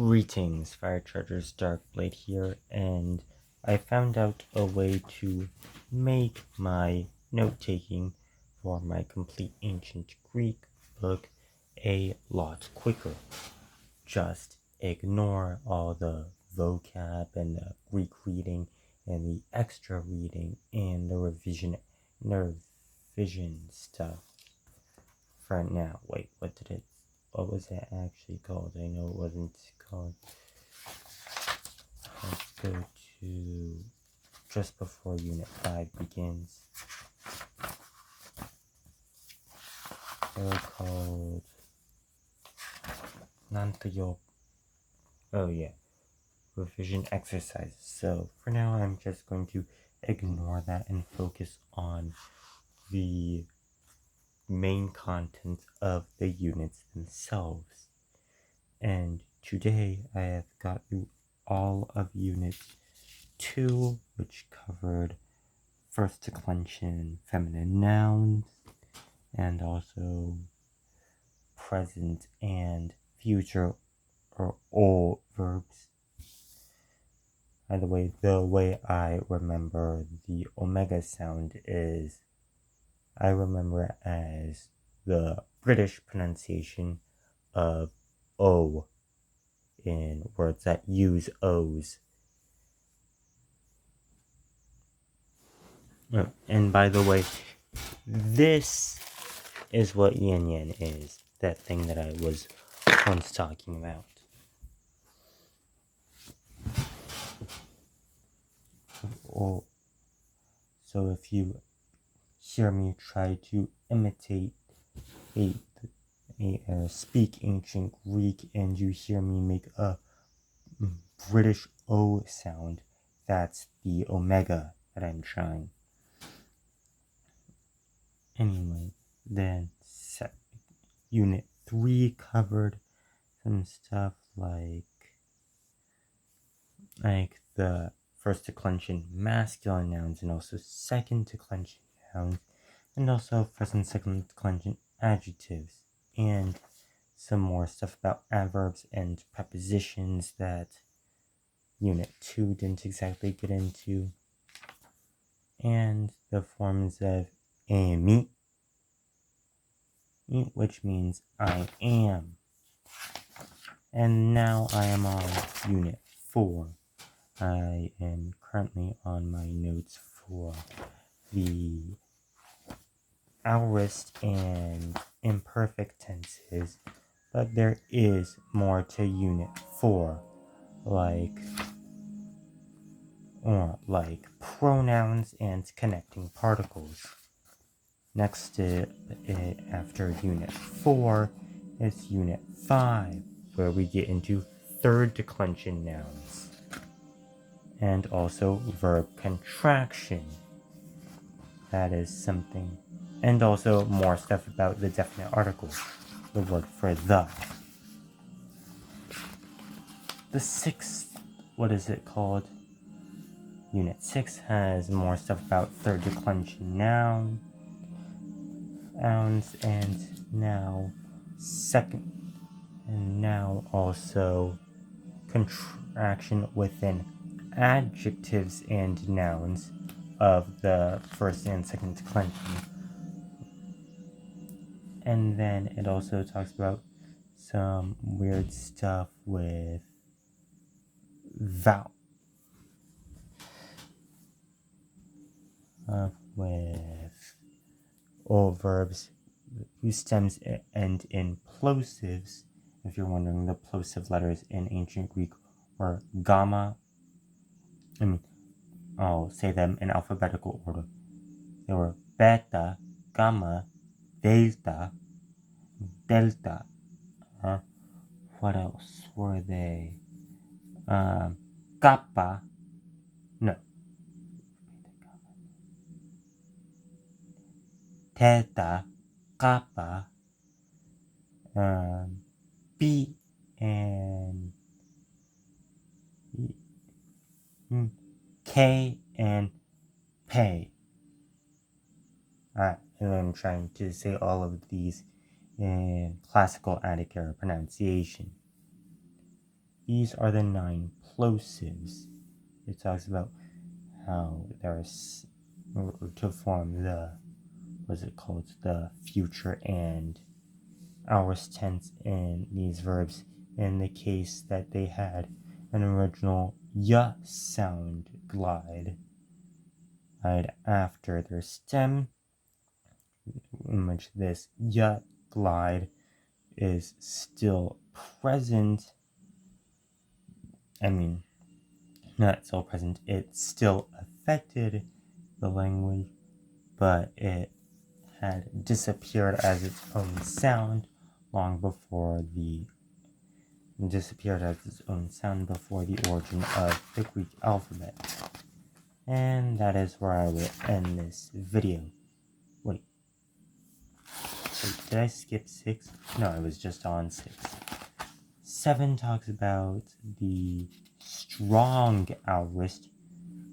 Greetings, Fire Chargers, Darkblade here, and I found out a way to make my note-taking for my complete Ancient Greek book a lot quicker. Just ignore all the vocab and the Greek reading and the extra reading and the revision stuff for now. Wait, what was it actually called? I know it wasn't called. Let's go to just before Unit 5 begins. They were called Nantayo. Oh yeah, revision exercises. So for now, I'm just going to ignore that and focus on the main content of the units themselves. And today I have got through all of Unit 2, which covered first declension feminine nouns, and also present and future or all verbs. By the way I remember the omega sound is, I remember it as the British pronunciation of O in words that use O's. Oh, and by the way, this is what yin yin is, that thing that I was once talking about. Oh, so if you hear me try to imitate speak ancient Greek and you hear me make a British O sound, that's the omega that I'm trying. Anyway, then Unit 3 covered some stuff like the first declension masculine nouns and also second declension nouns, and also first and second declension adjectives, and some more stuff about adverbs and prepositions that Unit 2 didn't exactly get into, and the forms of ami, which means I am. And now I am on Unit 4. I am currently on my notes for the aorist and imperfect tenses, but there is more to Unit 4, like pronouns and connecting particles. Next after Unit 4 is Unit 5, where we get into third declension nouns and also verb contraction. That is something. And also more stuff about the definite article, the word for the. The sixth, what is it called? Unit 6 has more stuff about third declension nouns, and now also contraction within adjectives and nouns of the first and second declension. And then it also talks about some weird stuff with all verbs whose stems end in plosives. If you're wondering, the plosive letters in ancient Greek were gamma. I'll say them in alphabetical order. They were beta, gamma, delta. What else were they? Kappa. No. Theta, kappa, P, and K, and P. And I'm trying to say all of these in classical Attic era pronunciation. these are the 9 plosives. It talks about how there's to form the, what's it called, the future and aorist tense in these verbs in the case that they had an original y sound glide right after their stem, in which this y glide is still present. Not still present, it still affected the language, but it had disappeared as its own sound before the origin of the Greek alphabet. And that is where I will end this video. Wait, did I skip 6? No, I was just on 6. 7 talks about the strong aorist,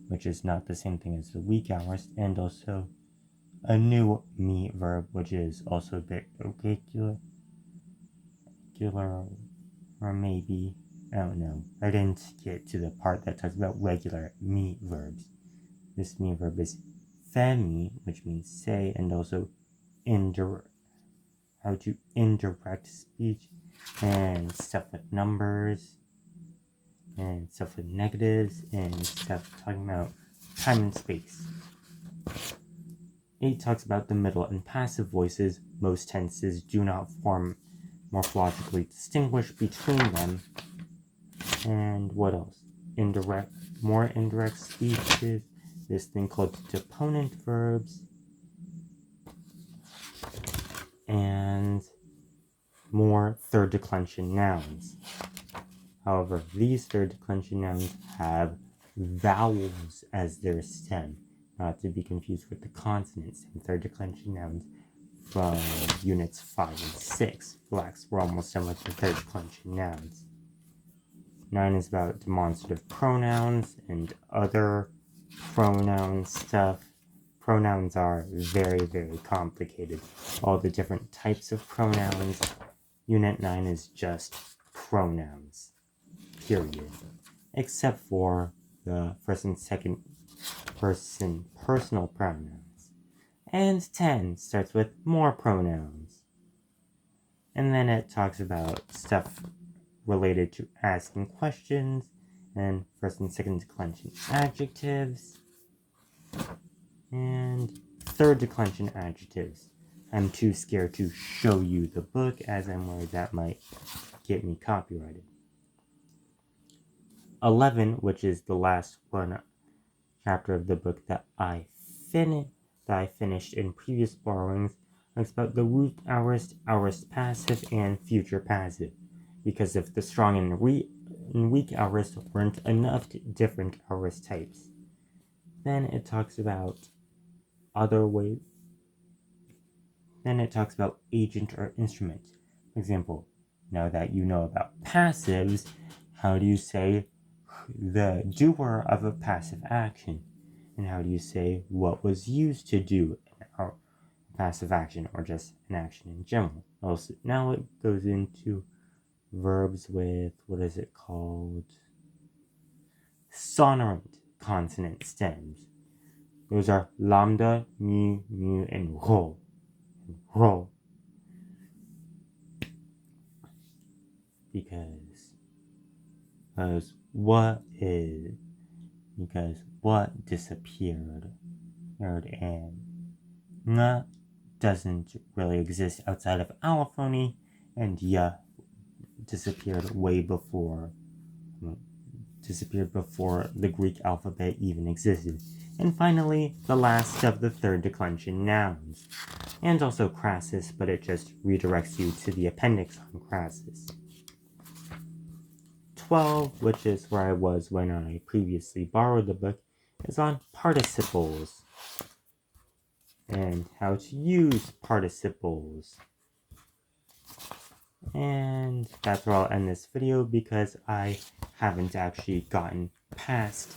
which is not the same thing as the weak aorist, and also a new me verb, which is also a bit regular, or maybe, I don't know. I didn't get to the part that talks about regular me verbs. This me verb is femi, which means say, and also how to indirect speech, and stuff with numbers, and stuff with negatives, and stuff talking about time and space. 8 talks about the middle and passive voices. Most tenses do not form morphologically distinguish between them. And what else? More indirect speeches, this thing called deponent verbs, and more third declension nouns. However, these third declension nouns have vowels as their stem, not to be confused with the consonants in third declension nouns from units 5 and 6. Blacks were almost similar to third declension nouns. 9 is about demonstrative pronouns and other pronoun stuff. Pronouns are very, very complicated. All the different types of pronouns. Unit 9 is just pronouns, period. Except for the first and second person personal pronouns. And 10 starts with more pronouns. And then it talks about stuff related to asking questions and first and second declension adjectives and third declension adjectives. I'm too scared to show you the book as I'm worried that might get me copyrighted. 11, which is the last chapter of the book that I finished in previous borrowings, talks about the root aorist, aorist passive, and future passive. Because if the strong and weak aorist weren't enough different aorist types. Then it talks about other ways. Then it talks about agent or instrument. For example, now that you know about passives, how do you say the doer of a passive action? And how do you say what was used to do a passive action or just an action in general? Also, now it goes into verbs with, what is it called? Sonorant consonant stems. Those are lambda, mu, and rho. Because what disappeared and nga doesn't really exist outside of allophony, and ya disappeared before the Greek alphabet even existed. And finally, the last of the third declension nouns. And also Crassus, but it just redirects you to the appendix on Crassus. 12, which is where I was when I previously borrowed the book, is on participles and how to use participles. And that's where I'll end this video because I haven't actually gotten past,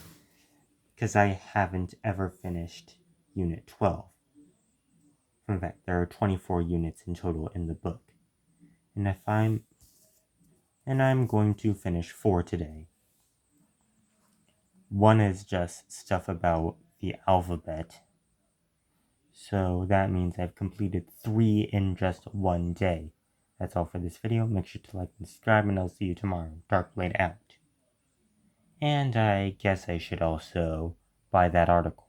because I haven't ever finished Unit 12. In fact, there are 24 units in total in the book. And if I'm and I'm going to finish 4 today. One is just stuff about the alphabet, so that means I've completed 3 in just 1 day. That's all for this video. Make sure to like and subscribe, and I'll see you tomorrow. Darkblade out. And I guess I should also buy that article.